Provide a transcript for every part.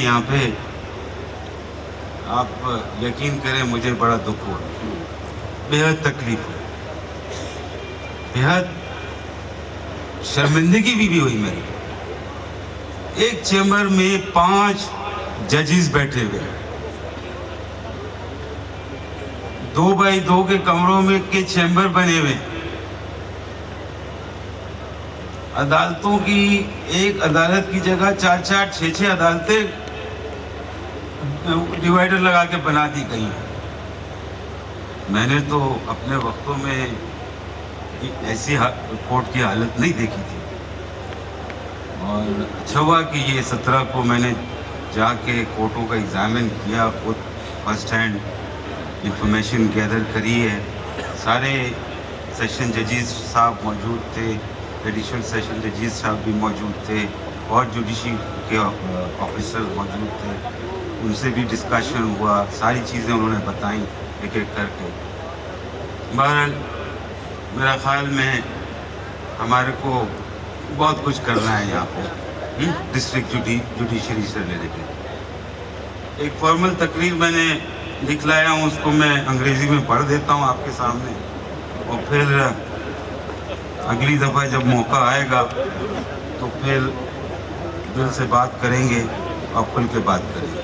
यहाँ पे, आप यकीन करें मुझे बड़ा दुख हुआ, बेहद तकलीफ हुई, बेहद शर्मिंदगी भी हुई मेरी। एक चैम्बर में 5 जजेस बैठे हुए, 2 बाई 2 के कमरों में के चैम्बर बने हुए। अदालतों की, एक अदालत की जगह 4-4, 6-6 अदालतें डिवाइडर लगा के बना दी गई। मैंने तो अपने वक्तों में ऐसी कोर्ट की हालत नहीं देखी थी, और अच्छा हुआ कि ये 17 को मैंने जाके कोर्टों का एग्जामिन किया, खुद फर्स्ट हैंड इंफॉर्मेशन गैदर करी है। सारे सेशन जजेस साहब मौजूद थे, एडिशनल सेशन जजेस साहब भी मौजूद थे, और जुडिशरी के ऑफिसर मौजूद थे, उनसे भी डिस्कशन हुआ, सारी चीज़ें उन्होंने बताई एक एक करके। बहरहाल मेरा ख्याल में हमारे को बहुत कुछ करना है यहाँ पे डिस्ट्रिक्ट जुडिशरी से रिलेटेड। एक फॉर्मल तकरीर मैंने लिख लाया हूँ, उसको मैं अंग्रेज़ी में पढ़ देता हूँ आपके सामने, और फिर अगली दफ़ा जब मौका आएगा तो फिर दिल से बात करेंगे और खुल के बात करेंगे।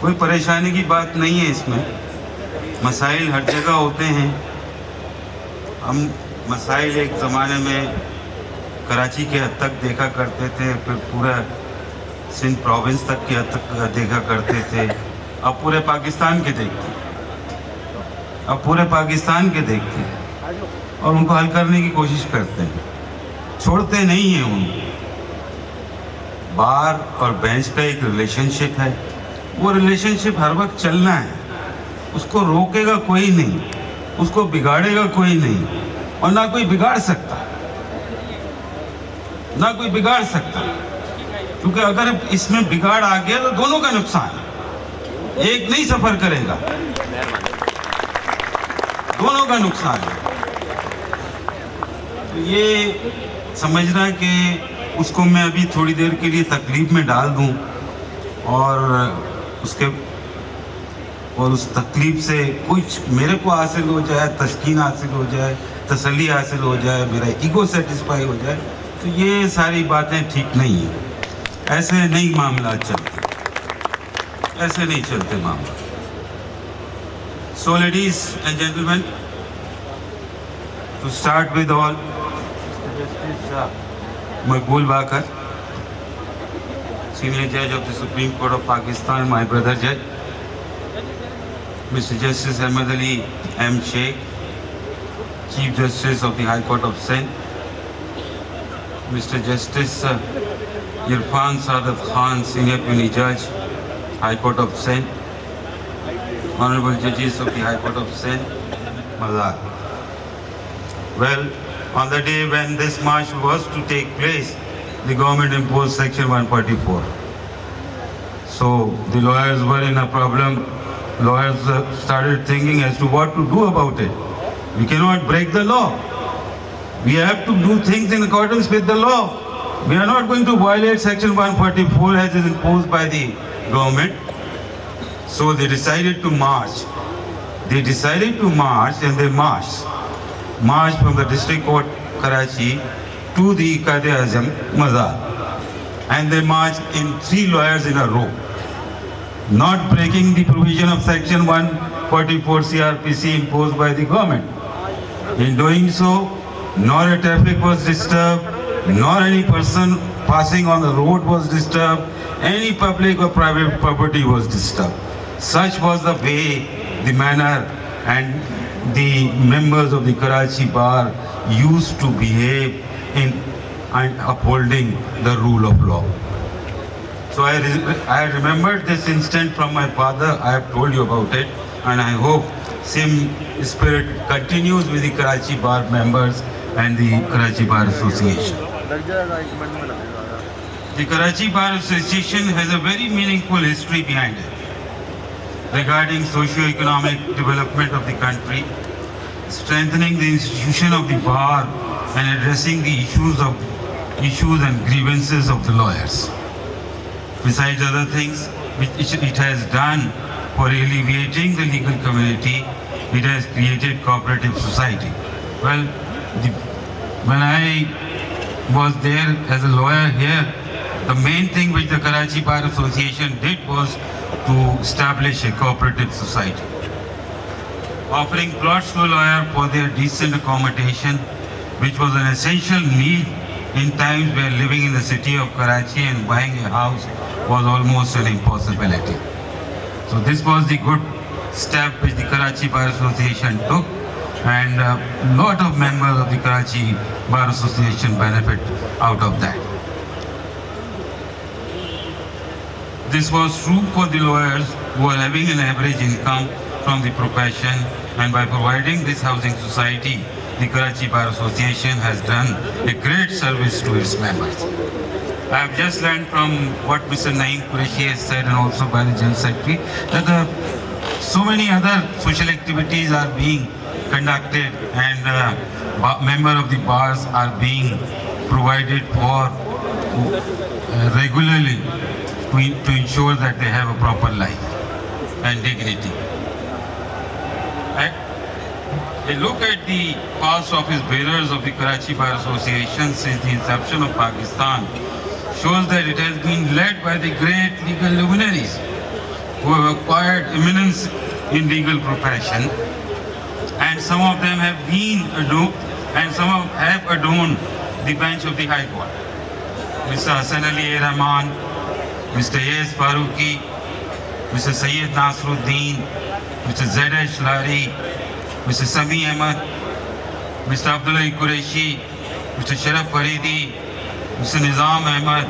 कोई परेशानी की बात नहीं है इसमें, मसाइल हर जगह होते हैं। हम मसाइल एक ज़माने में कराची के हद तक देखा करते थे, फिर पूरा सिंध प्रोविंस तक के हद तक देखा करते थे, अब पूरे पाकिस्तान के देखते हैं, अब पूरे पाकिस्तान के देखते हैं और उनको हल करने की कोशिश करते हैं, छोड़ते नहीं हैं उनको। बार और बेंच का एक रिलेशनशिप है, वो रिलेशनशिप हर वक्त चलना है, उसको रोकेगा कोई नहीं, उसको बिगाड़ेगा कोई नहीं, और ना कोई बिगाड़ सकता, ना कोई बिगाड़ सकता, क्योंकि अगर इसमें बिगाड़ आ गया तो दोनों का नुकसान है, एक नहीं सफर करेगा, दोनों का नुकसान है। तो ये समझना कि उसको मैं अभी थोड़ी देर के लिए तकलीफ में डाल दूं, और उस तकलीफ से कुछ मेरे को हासिल हो जाए, तस्कीन हासिल हो जाए, तसल्ली हासिल हो जाए, मेरा ईगो सेटिस्फाई हो जाए, तो ये सारी बातें ठीक नहीं है। ऐसे नहीं मामला चलते, ऐसे नहीं चलते मामला। So ladies and gentlemen, to start with all, Maqbool Bakar, Senior Judge of the Supreme Court of Pakistan, my brother Judge, Mr. Justice Ahmed Ali M. Sheikh, Chief Justice of the High Court of Sindh, Mr. Justice Irfan Saadat Khan, Senior Puisne Judge, High Court of Sindh, Honorable Judges of the High Court of Sindh, Mazar. Well, on the day when this march was to take place, the government imposed Section 144. So the lawyers were in a problem. Lawyers started thinking as to what to do about it. We cannot break the law. We have to do things in accordance with the law. We are not going to violate Section 144 as is imposed by the government. So they decided to march. They decided to march, and they marched from the district court Karachi to the Quaid-e-Azam Mazar, and they marched in 3 lawyers in a row, not breaking the provision of Section 144 CRPC imposed by the government. In doing so, nor a traffic was disturbed, nor any person passing on the road was disturbed, any public or private property was disturbed. Such was the way, the manner, and the members of the Karachi Bar used to behave in upholding the rule of law. So I remembered this incident from my father. I have told you about it, and I hope same spirit continues with the Karachi Bar members and the Karachi Bar Association. The Karachi Bar Association has a very meaningful history behind it regarding socio-economic development of the country, strengthening the institution of the bar and addressing the issues and grievances of the lawyers. Besides other things which it has done for alleviating the legal community, it has created cooperative society. Well, when I was there as a lawyer here, the main thing which the Karachi Bar Association did was to establish a cooperative society, offering plots to a lawyer for their decent accommodation, which was an essential need in times where living in the city of Karachi and buying a house was almost an impossibility. So this was the good step which the Karachi Bar Association took, and a lot of members of the Karachi Bar Association benefit out of that. This was true for the lawyers who are having an average income from the profession, and by providing this housing society, the Karachi Bar Association has done a great service to its members. I have just learned from what Mr. Naeem Qureshi has said, and also by the General Secretary, that so many other social activities are being conducted, and members of the bars are being provided for regularly to ensure that they have a proper life and dignity. A look at the past office bearers of the Karachi Bar Association since the inception of Pakistan shows that it has been led by the great legal luminaries who have acquired eminence in legal profession, and some of them have been adorned, and some have adorned the bench of the High Court. Mr. Hassan Ali Rahman, Mr. A.S. Farooqi, Mr. Sayyid Nasruddin, Mr. Z.H. Lari, Mr. Sami Ahmad, Mr. Abdullah Qureshi, Mr. Sharaf Faridi, Mr. Nizam Ahmad,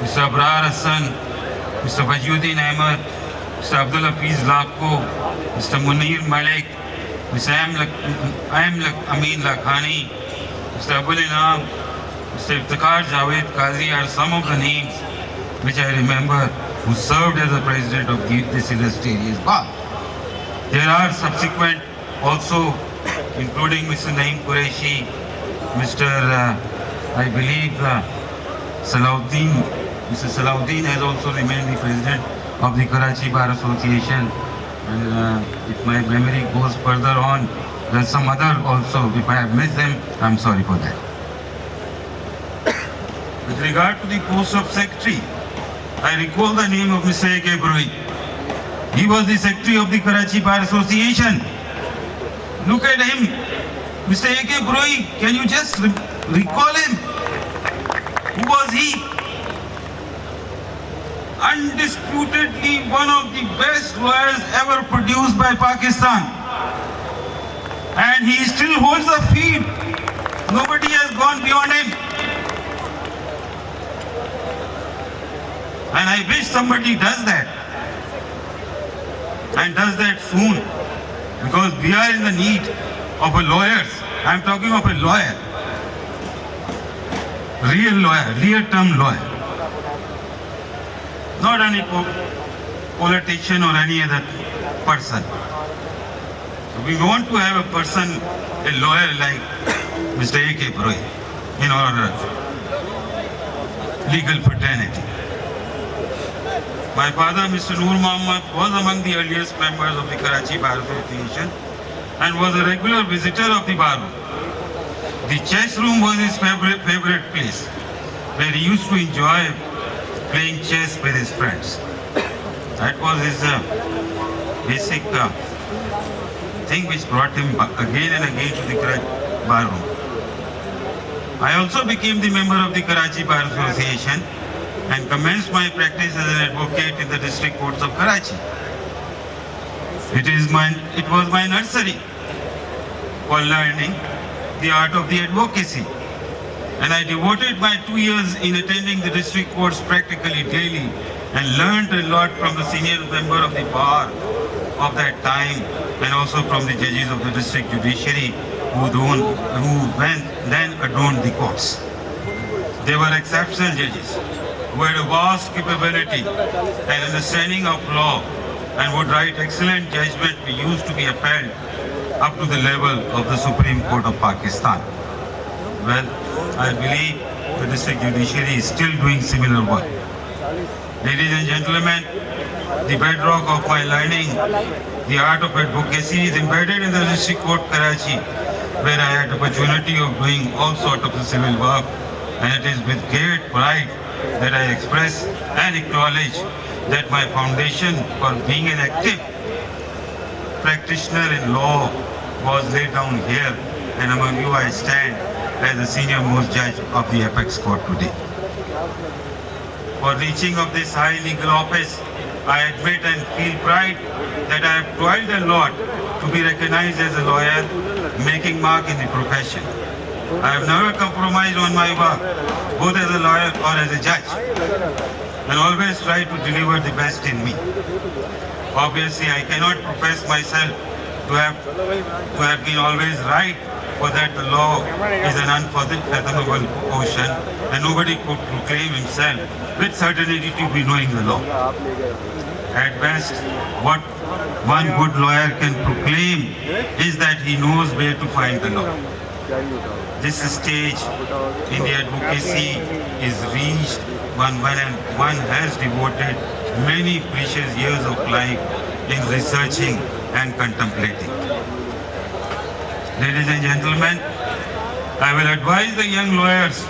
Mr. Abrar Hassan, Mr. Wajuddin Ahmad, Mr. Abdullah Fiz Lakko, Mr. Munir Malik, Mr. Amin Lakhani, Mr. Abul Inam, Mr. Iftikhar Javed Qazi are some of the names which I remember who served as the president of this illustrious bar. There are subsequent also, including Mr. Naeem Qureshi, Mr. I believe Salahuddin. Mr. Salahuddin has also remained the president of the Karachi Bar Association. And if my memory goes further on, there's some other also. If I have missed them, I'm sorry for that. With regard to the post of secretary, I recall the name of Mr. A.K. Purohit. He was the secretary of the Karachi Bar Association. Look at him, Mr. A.K. Purohit. Can you just recall him? Who was he? Undisputedly one of the best lawyers ever produced by Pakistan. And he still holds the field. Nobody has gone beyond him. And I wish somebody does that. And does that soon. Because we are in the need of a lawyer. I'm talking of a lawyer. Real lawyer, real-term lawyer. Not any politician or any other person. We want to have a person, a lawyer like Mr. A.K. Purohit in our legal fraternity. My father, Mr. Noor Muhammad, was among the earliest members of the Karachi Bar Association and was a regular visitor of the bar room. The chess room was his favorite place, where he used to enjoy playing chess with his friends. That was his basic thing which brought him again and again to the Karachi bar room. I also became the member of the Karachi Bar Association and commenced my practice as an advocate in the district courts of Karachi. It was my nursery for learning the art of the advocacy. And I devoted my 2 years in attending the district courts practically daily and learned a lot from the senior member of the bar of that time and also from the judges of the district judiciary who then adorned the courts. They were exceptional judges who had a vast capability and understanding of law and would write excellent judgment which used to be upheld up to the level of the Supreme Court of Pakistan. well. I believe the district judiciary is still doing similar work. Ladies and gentlemen, the bedrock of my learning, the art of advocacy, is embedded in the District Court Karachi, where I had the opportunity of doing all sorts of the civil work, and it is with great pride that I express and acknowledge that my foundation for being an active practitioner in law was laid down here, and among you I stand as the senior most judge of the Apex Court today. For reaching of this high legal office, I admit and feel pride that I have toiled a lot to be recognized as a lawyer, making mark in the profession. I have never compromised on my work, both as a lawyer or as a judge, and always tried to deliver the best in me. Obviously, I cannot profess myself to have been always right, for that the law is an unfathomable ocean, and nobody could proclaim himself with certainty to be knowing the law. At best, what one good lawyer can proclaim is that he knows where to find the law. This stage in the advocacy is reached when one has devoted many precious years of life in researching and contemplating. Ladies and gentlemen, I will advise the young lawyers,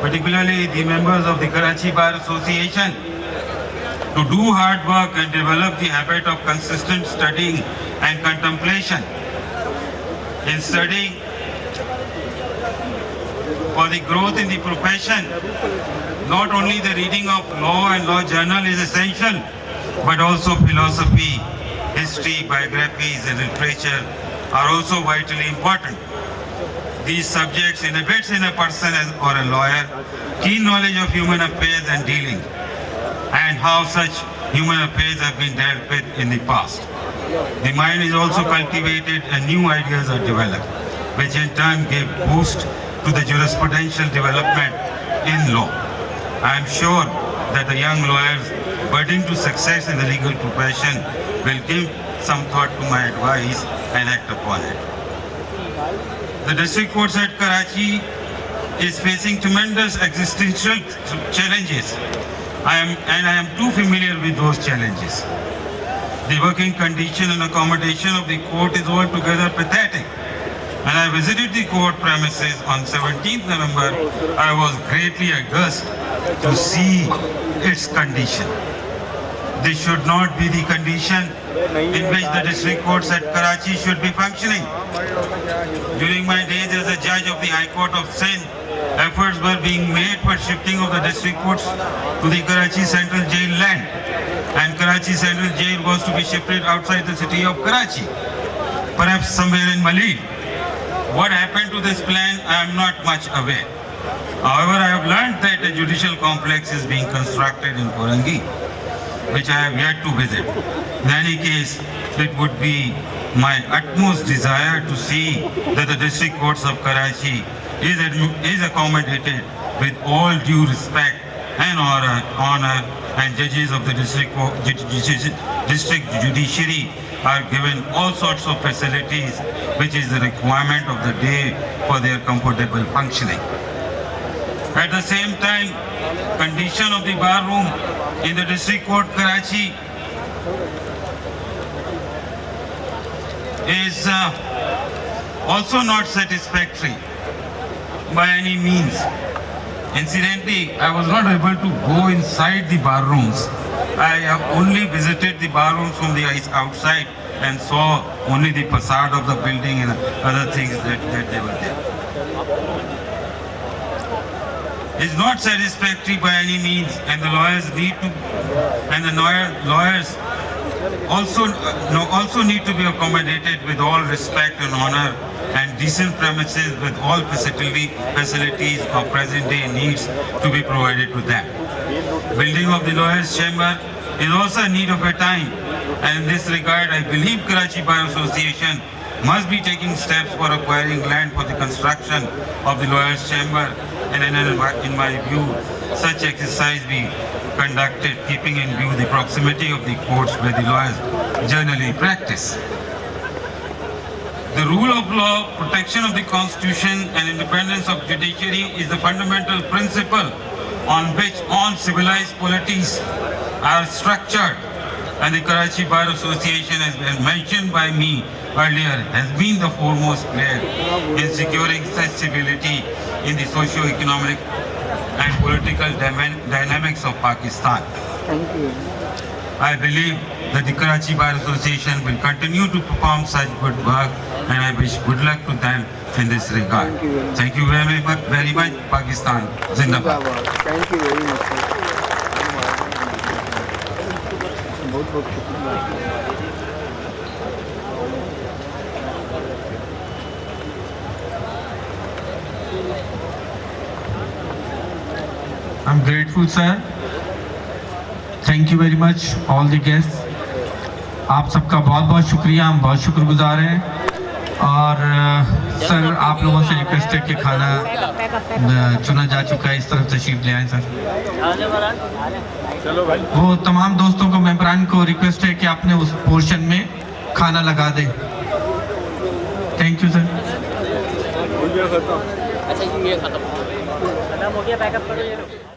particularly the members of the Karachi Bar Association, to do hard work and develop the habit of consistent studying and contemplation. In studying for the growth in the profession, not only the reading of law and law journal is essential, but also philosophy, history, biographies and literature are also vitally important. These subjects inhibits in a person or a lawyer keen knowledge of human affairs and dealing, and how such human affairs have been dealt with in the past. The mind is also cultivated and new ideas are developed, which in turn give boost to the jurisprudential development in law. I am sure that the young lawyers budding to success in the legal profession will give some thought to my advice and act upon it. The district courts at Karachi is facing tremendous existential challenges. I am too familiar with those challenges. The working condition and accommodation of the court is altogether pathetic. When I visited the court premises on 17th November, I was greatly aghast to see its condition. This should not be the condition in which the district courts at Karachi should be functioning. During my days as a judge of the High Court of Sindh, efforts were being made for shifting of the district courts to the Karachi Central Jail land, and Karachi Central Jail was to be shifted outside the city of Karachi, perhaps somewhere in Malid. What happened to this plan, I am not much aware. However, I have learned that a judicial complex is being constructed in Korangi, which I have yet to visit. In any case, it would be my utmost desire to see that the district courts of Karachi is accommodated with all due respect and honor, and judges of the district judiciary are given all sorts of facilities, which is the requirement of the day for their comfortable functioning. At the same time, condition of the bar room in the district court Karachi is also not satisfactory by any means. Incidentally, I was not able to go inside the bar rooms. I have only visited the bar rooms from the outside and saw only the facade of the building and other things that they were there. It's not satisfactory by any means, and the lawyers also need to be accommodated with all respect and honor, and decent premises with all facilities of present day needs to be provided to them. Building of the lawyers' chamber is also a need of a time, and in this regard I believe Karachi Bar Association must be taking steps for acquiring land for the construction of the lawyers' chamber, and in my view such exercise be conducted keeping in view the proximity of the courts where the lawyers generally practice. The rule of law, protection of the constitution and independence of judiciary is the fundamental principle on which all civilized polities are structured, and the Karachi Bar Association, as been mentioned by me earlier, has been the foremost player in securing such stability in the socio-economic and political dynamics of Pakistan. Thank you. I believe that the Karachi Bar Association will continue to perform such good work, and I wish good luck to them in this regard. Thank you very much. Thank you very much, Pakistan. Zindabad. Thank you very much, sir. बहुत बहुत शुक्रिया। I'm grateful, sir. Thank you very much, all the guests. आप सबका बहुत बहुत शुक्रिया, हम बहुत शुक्रगुजार हैं। और सर, आप लोगों से रिक्वेस्ट है कि खाना चुना जा चुका है, इस तरफ तशरीफ ले आए सर। वो तमाम दोस्तों को, मेंबरान को रिक्वेस्ट है कि आपने उस पोर्शन में खाना लगा दें। Thank you sir. अच्छा ये खत्म हो गया, पैकअप करो ये लोग।